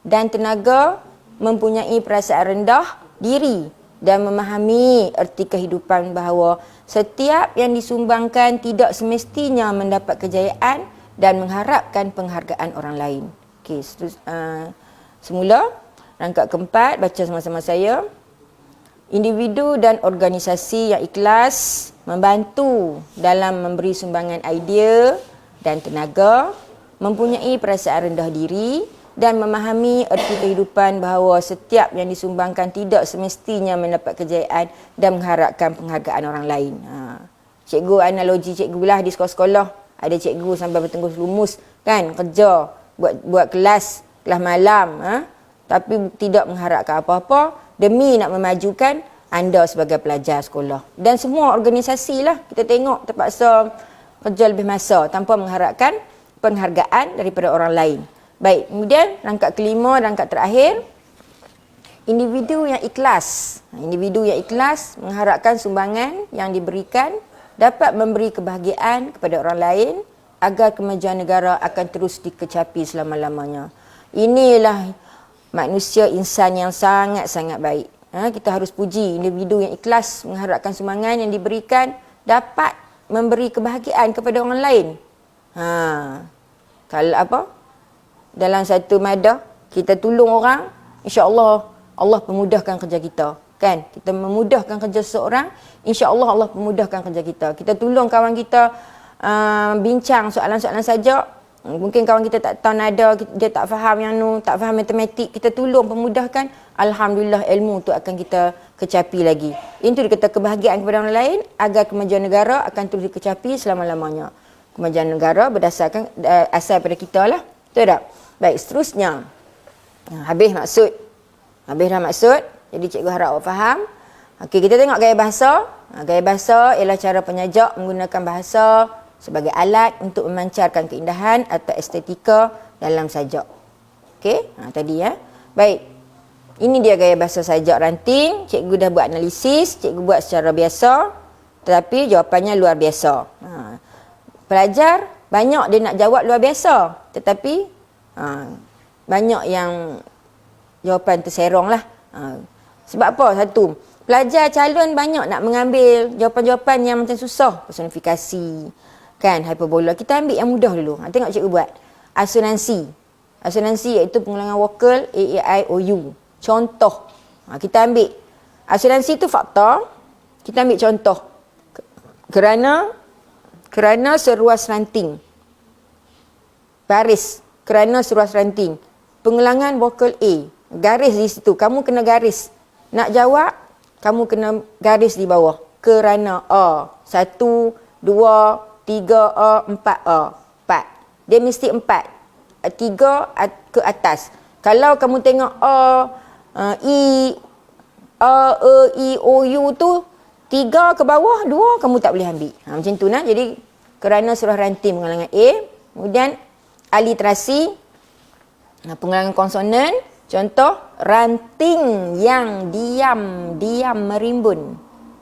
dan tenaga, mempunyai perasaan rendah diri dan memahami erti kehidupan bahawa setiap yang disumbangkan tidak semestinya mendapat kejayaan dan mengharapkan penghargaan orang lain. Okey, semula rangkap keempat, baca sama-sama saya. Individu dan organisasi yang ikhlas membantu dalam memberi sumbangan idea dan tenaga, mempunyai perasaan rendah diri dan memahami erti kehidupan bahawa setiap yang disumbangkan tidak semestinya mendapat kejayaan dan mengharapkan penghargaan orang lain. Cikgu analogi cikgu lah di sekolah-sekolah. Ada cikgu sampai bertengkus lumus kan, kerja, buat kelas malam, tapi tidak mengharapkan apa-apa demi nak memajukan anda sebagai pelajar sekolah. Dan semua organisasi lah, kita tengok terpaksa kerja lebih masa tanpa mengharapkan penghargaan daripada orang lain. Baik, kemudian rangkap kelima, rangkap terakhir, individu yang ikhlas. Individu yang ikhlas mengharapkan sumbangan yang diberikan dapat memberi kebahagiaan kepada orang lain agar kemajuan negara akan terus dikecapi selama-lamanya. Inilah manusia insan yang sangat-sangat baik. Kita harus puji individu yang ikhlas mengharapkan sumbangan yang diberikan dapat memberi kebahagiaan kepada orang lain. Kalau apa? Dalam satu madah kita tolong orang, insya-Allah Allah pemudahkan kerja kita. Kan? Kita memudahkan kerja seseorang, insya-Allah Allah pemudahkan kerja kita. Kita tolong kawan kita bincang soalan-soalan saja. Mungkin kawan kita tak tahu nada, dia tak faham yang tu, tak faham matematik, kita tolong pemudahkan, alhamdulillah ilmu tu akan kita kecapi lagi. Itu dikata kebahagiaan kepada orang lain agar kemajuan negara akan terus dikecapi selama-lamanya. Kemajuan negara berdasarkan asal pada kita lah. Betul tak? Baik, seterusnya. Habis maksud. Habis dah maksud. Jadi cikgu harap awak faham. Okey, kita tengok gaya bahasa. Gaya bahasa ialah cara penyajak menggunakan bahasa sebagai alat untuk memancarkan keindahan atau estetika dalam sajak. Okey, tadi ya. Baik. Ini dia gaya bahasa sajak ranting. Cikgu dah buat analisis, cikgu buat secara biasa, tetapi jawapannya luar biasa. Pelajar banyak dia nak jawab luar biasa, tetapi banyak yang jawapan terserong lah. Sebab apa? Satu, pelajar calon banyak nak mengambil jawapan-jawapan yang macam susah. Personifikasi, kan, hyperbola. Kita ambil yang mudah dulu. Tengok cikgu buat. Asonansi. Asonansi iaitu pengulangan vokal A, E, I, O, U. Contoh. Kita ambil. Asonansi itu fakta. Kita ambil contoh. Kerana seruas ranting. Baris. Kerana seruas ranting. Pengulangan vokal A. Garis di situ. Kamu kena garis. Nak jawab, kamu kena garis di bawah. Kerana A. 1, 2, 3 A, 4 A. 4. Dia mesti 4. 3 ke atas. Kalau kamu tengok A, E, I, O, U tu 3 ke bawah, 2 kamu tak boleh ambil. Macam tu nah. Jadi kerana surah ranting pengulangan A. Kemudian aliterasi, pengulangan konsonan. Contoh, ranting yang diam merimbun.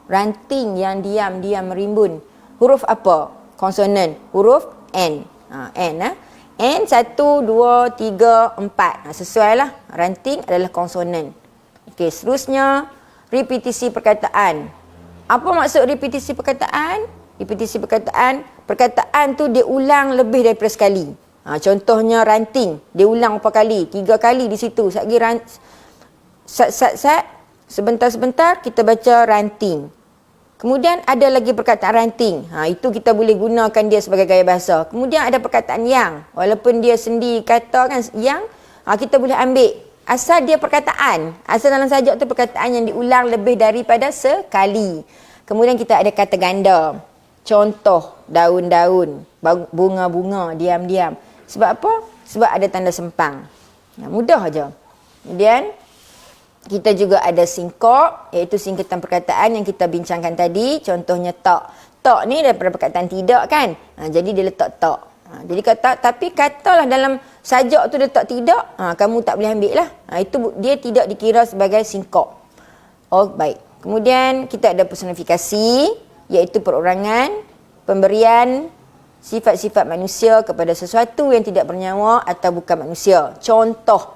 Ranting yang diam merimbun. Huruf apa? Konsonan. Huruf N. N. N 1, 2, 3, 4. Sesuai lah. Ranting adalah konsonan. Okey, seterusnya repetisi perkataan. Apa maksud repetisi perkataan? Repetisi perkataan tu dia ulang lebih daripada sekali. Contohnya ranting, dia ulang berapa kali? 3 kali di situ. Sebentar-sebentar kita baca ranting. Kemudian ada lagi perkataan ranting. Itu kita boleh gunakan dia sebagai gaya bahasa. Kemudian ada perkataan yang. Walaupun dia sendi kata kan yang, kita boleh ambil. Asal dia perkataan. Asal dalam sajak tu perkataan yang diulang lebih daripada sekali. Kemudian kita ada kata ganda. Contoh, daun-daun, bunga-bunga, diam-diam. Sebab apa? Sebab ada tanda sempang. Mudah aja. Kemudian kita juga ada singkok, iaitu singkatan perkataan yang kita bincangkan tadi. Contohnya tak. Tak ni daripada perkataan tidak kan? Jadi dia letak tak. Jadi kata, tapi katalah dalam sajak tu letak tidak, kamu tak boleh ambil lah. Itu dia tidak dikira sebagai singkok. Oh, baik. Kemudian kita ada personifikasi, iaitu perorangan, pemberian sifat-sifat manusia kepada sesuatu yang tidak bernyawa atau bukan manusia. Contoh,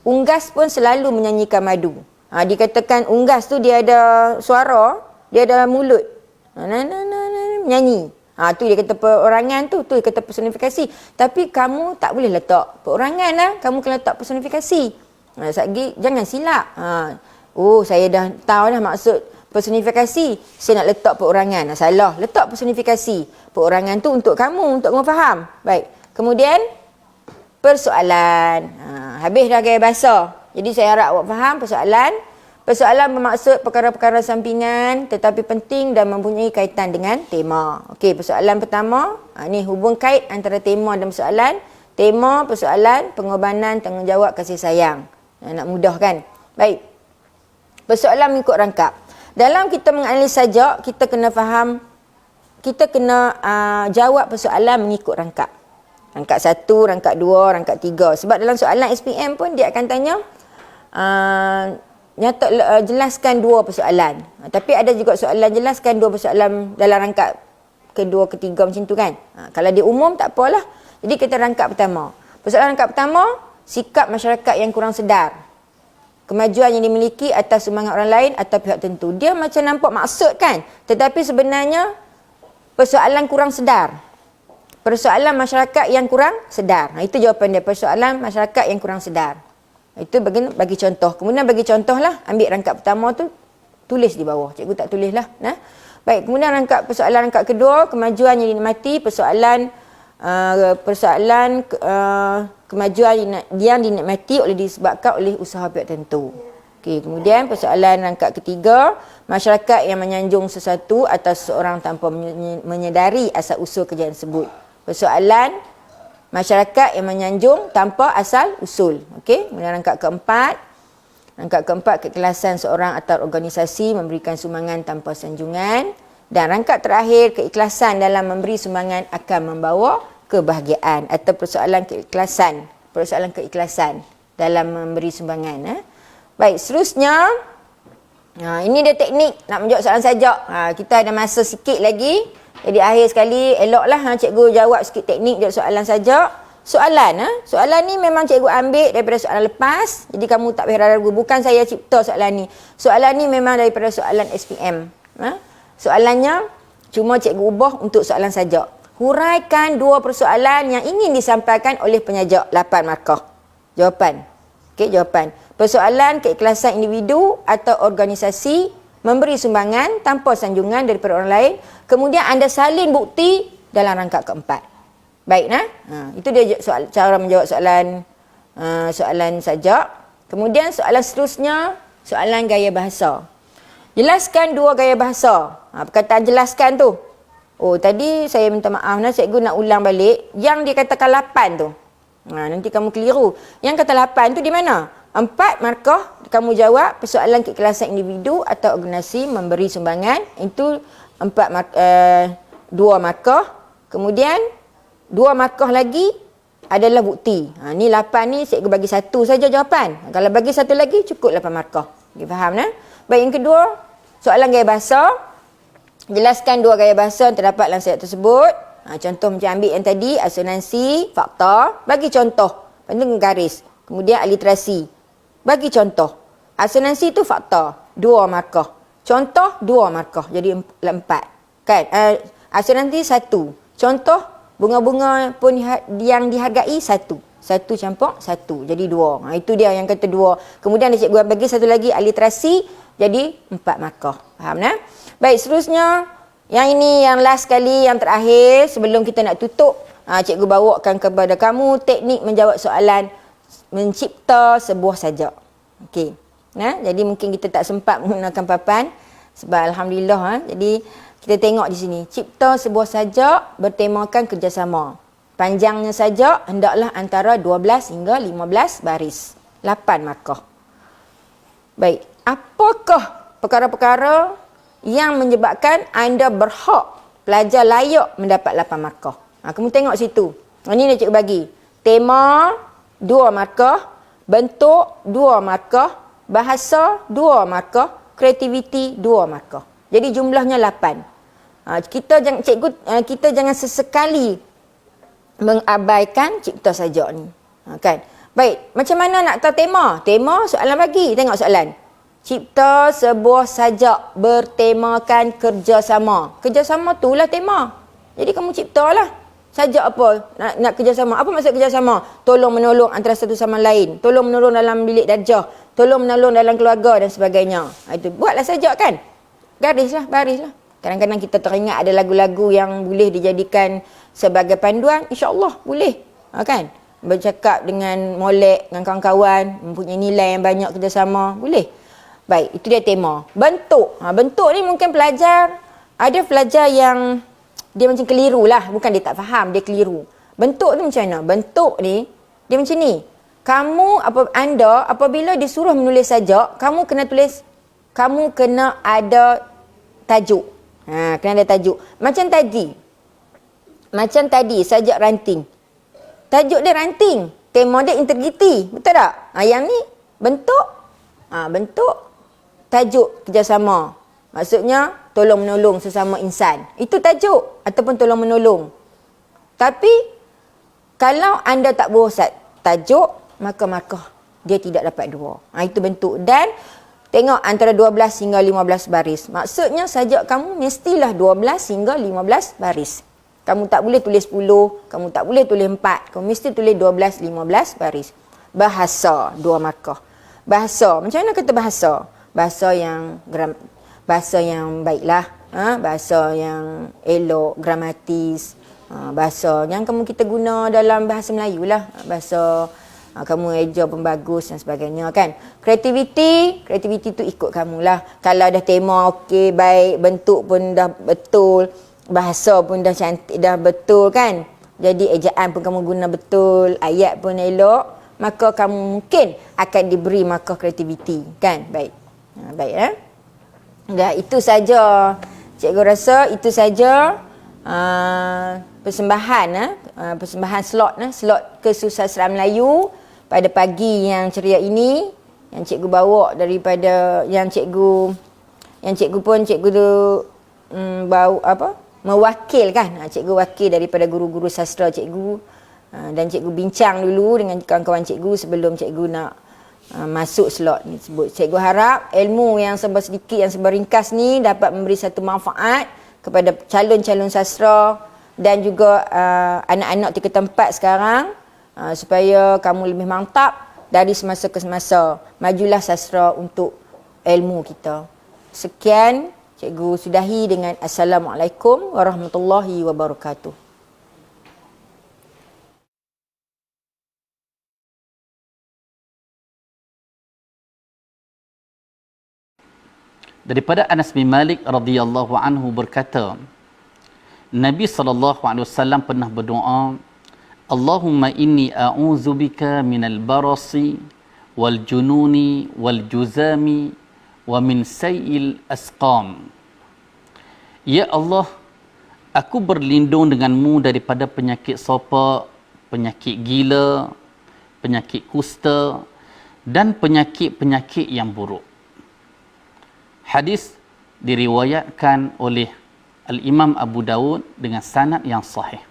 unggas pun selalu menyanyikan madu. Dikatakan unggas tu dia ada suara, dia ada mulut. Menyanyi. Tu dia kata perorangan tu dia kata personifikasi. Tapi kamu tak boleh letak perorangan lah, kamu kena letak personifikasi. Lagi jangan silap. Saya dah tahu dah maksud personifikasi, saya nak letak perorangan. Salah, letak personifikasi. Perorangan tu untuk kamu, untuk kamu faham. Baik. Kemudian persoalan. Habis dah gaya bahasa. Jadi saya harap awak faham persoalan. Persoalan bermaksud perkara-perkara sampingan tetapi penting dan mempunyai kaitan dengan tema. Okey, persoalan pertama, ni hubung kait antara tema dan persoalan. Tema, persoalan, pengorbanan, tanggungjawab, kasih sayang. Nak mudah kan? Baik. Persoalan mengikut rangkap. Dalam kita menganalisis sajak, kita kena faham, kita kena jawab persoalan mengikut rangkap. Rangkap 1, rangkap 2, rangkap 3. Sebab dalam soalan SPM pun dia akan tanya, jelaskan 2 persoalan. Tapi ada juga soalan jelaskan 2 persoalan dalam rangkap kedua, ketiga macam tu kan. Kalau dia umum tak apalah. Jadi kita rangkap pertama. Persoalan rangkap pertama, sikap masyarakat yang kurang sedar. kemajuan yang dimiliki atas sumbangan orang lain atau pihak tertentu. Dia macam nampak maksud kan, tetapi sebenarnya persoalan kurang sedar. Persoalan masyarakat yang kurang sedar. Itu jawapan dia, persoalan masyarakat yang kurang sedar. Itu bagi contoh. Kemudian bagi contoh lah, ambil rangkap pertama tu, tulis di bawah. Cikgu tak tulis lah. Baik, kemudian persoalan rangkap kedua, kemajuan yang dinikmati, persoalan kemajuan yang dinikmati disebabkan oleh usaha pihak tertentu. Okey, kemudian persoalan rangkap ketiga, masyarakat yang menyanjung sesuatu atas seseorang tanpa menyedari asal usul kejadian tersebut. Persoalan masyarakat yang menyanjung tanpa asal usul. Okey, kemudian rangkap keempat, keikhlasan seorang atau organisasi memberikan sumbangan tanpa sanjungan. Dan rangkap terakhir, keikhlasan dalam memberi sumbangan akan membawa kebahagiaan, atau persoalan keikhlasan dalam memberi sumbangan. Baik, seterusnya, ini dia teknik nak menjawab soalan sajak. Kita ada masa sikit lagi. Jadi akhir sekali, eloklah cikgu jawab sikit teknik jawab soalan sajak. Soalan ni memang cikgu ambil daripada soalan lepas. Jadi kamu tak payah ragu. Bukan saya cipta soalan ni. Soalan ni memang daripada soalan SPM. Soalannya cuma cikgu ubah untuk soalan sajak. Huraikan dua persoalan yang ingin disampaikan oleh penyajak. 8 markah. Jawapan. Okey, jawapan. Persoalan keikhlasan individu atau organisasi memberi sumbangan tanpa sanjungan daripada orang lain. Kemudian anda salin bukti dalam rangkap keempat. Baik, itu dia cara menjawab soalan sajak. Kemudian soalan seterusnya, soalan gaya bahasa. Jelaskan dua gaya bahasa. Perkataan jelaskan tu. Oh, tadi saya minta maaf, cikgu nak ulang balik. Yang dia katakan 8 tu. Nanti kamu keliru. Yang kata 8 tu di mana? 4 markah kamu jawab persoalan keikhlasan individu atau organisasi memberi sumbangan. Itu 2 markah. Kemudian 2 markah lagi adalah bukti. Ni 8 ni cikgu bagi 1 saja jawapan. Kalau bagi 1 lagi cukup 8 markah. Okay, faham Baik, yang kedua, soalan gaya bahasa. Jelaskan 2 gaya bahasa yang terdapat dalam ayat tersebut. Contoh macam ambil yang tadi, asonansi, fakta. Bagi contoh. Lepas garis. Kemudian aliterasi. Bagi contoh. Asonansi itu fakta. 2 markah. Contoh 2 markah. Jadi 4. Kan? Asonansi 1. Contoh bunga-bunga pun yang dihargai 1. 1 campur 1. Jadi 2. Itu dia yang kata 2. Kemudian dia cikgu bagi 1 lagi aliterasi. Jadi 4 markah. Faham Baik, seterusnya. Yang ini yang last kali, yang terakhir. Sebelum kita nak tutup. Cikgu bawakan kepada kamu teknik menjawab soalan mencipta sebuah sajak. Okey. Jadi mungkin kita tak sempat menggunakan papan. Sebab Alhamdulillah. Jadi kita tengok di sini. Cipta sebuah sajak bertemakan kerjasama. Panjangnya sajak hendaklah antara 12 hingga 15 baris. 8 markah. Baik. Apakah perkara-perkara yang menyebabkan anda berhak pelajar layak mendapat 8 markah? Kamu tengok situ. Ini dia cikgu bagi. Tema 2 markah, bentuk 2 markah, bahasa 2 markah, kreativiti 2 markah. Jadi jumlahnya 8. Kita jangan sesekali mengabaikan cipta sajak ni. Kan? Baik, macam mana nak tahu tema? Tema soalan bagi. Tengok soalan. Cipta sebuah sajak bertemakan kerjasama. Kerjasama tu lah tema. Jadi kamu ciptalah. Sajak apa? Nak kerjasama. Apa maksud kerjasama? Tolong-menolong antara satu sama lain. Tolong-menolong dalam bilik darjah. Tolong-menolong dalam keluarga dan sebagainya. Itu buatlah sajak kan? Garislah, barislah. Kadang-kadang kita teringat ada lagu-lagu yang boleh dijadikan sebagai panduan. InsyaAllah boleh. Kan? Bercakap dengan molek, dengan kawan-kawan. Mempunyai nilai yang banyak kerjasama. Boleh. Baik, itu dia tema. Bentuk. Bentuk ni mungkin pelajar, ada pelajar yang dia macam keliru lah. Bukan dia tak faham, dia keliru. Bentuk tu macam mana? Bentuk ni, dia macam ni. Anda apabila disuruh menulis sajak, kamu kena ada tajuk. Kena ada tajuk. Macam tadi, sajak ranting. Tajuk dia ranting. Tema dia integriti. Betul tak? Yang ni, bentuk. Bentuk. Tajuk kerjasama. Maksudnya, tolong-menolong sesama insan. Itu tajuk. Ataupun tolong-menolong. Tapi, kalau anda tak bawa tajuk, maka markah dia tidak dapat 2. Itu bentuk. Dan tengok antara 12 hingga 15 baris. Maksudnya sajak kamu mestilah 12 hingga 15 baris. Kamu tak boleh tulis 10, kamu tak boleh tulis 4, kamu mesti tulis 12, 15 baris. Bahasa 2 markah. Bahasa, macam mana kata bahasa? Bahasa yang baiklah, bahasa yang elok, gramatis, bahasa yang kita guna dalam bahasa Melayu lah, bahasa kamu eja pun bagus dan sebagainya kan. Kreativiti tu ikut kamulah. Kalau dah tema okey, baik, bentuk pun dah betul, bahasa pun dah cantik, dah betul kan. Jadi ejaan pun kamu guna betul, ayat pun elok, maka kamu mungkin akan diberi markah kreativiti kan. Baik. Baik dah, itu saja. Cikgu rasa itu saja persembahan slot kesusastraan Melayu pada pagi yang ceria ini yang cikgu bawa daripada cikgu mewakilkan. Cikgu wakil daripada guru-guru sastra cikgu, dan cikgu bincang dulu dengan kawan-kawan cikgu sebelum cikgu nak masuk slot ni sebut. Cikgu harap ilmu yang serba sedikit, yang serba ringkas ni dapat memberi satu manfaat kepada calon-calon sastra dan juga anak-anak tiga tempat sekarang, supaya kamu lebih mantap dari semasa ke semasa. Majulah sastra untuk ilmu kita. Sekian, cikgu sudahi dengan Assalamualaikum warahmatullahi wabarakatuh. Daripada Anas bin Malik radhiyallahu anhu berkata, Nabi SAW pernah berdoa, Allahumma inni a'udzubika minal barasi wal jununi wal juzami wa min sayil asqam. Ya Allah, aku berlindung denganmu daripada penyakit sopak, penyakit gila, penyakit kusta dan penyakit-penyakit yang buruk. Hadis diriwayatkan oleh Al-Imam Abu Dawud dengan sanad yang sahih.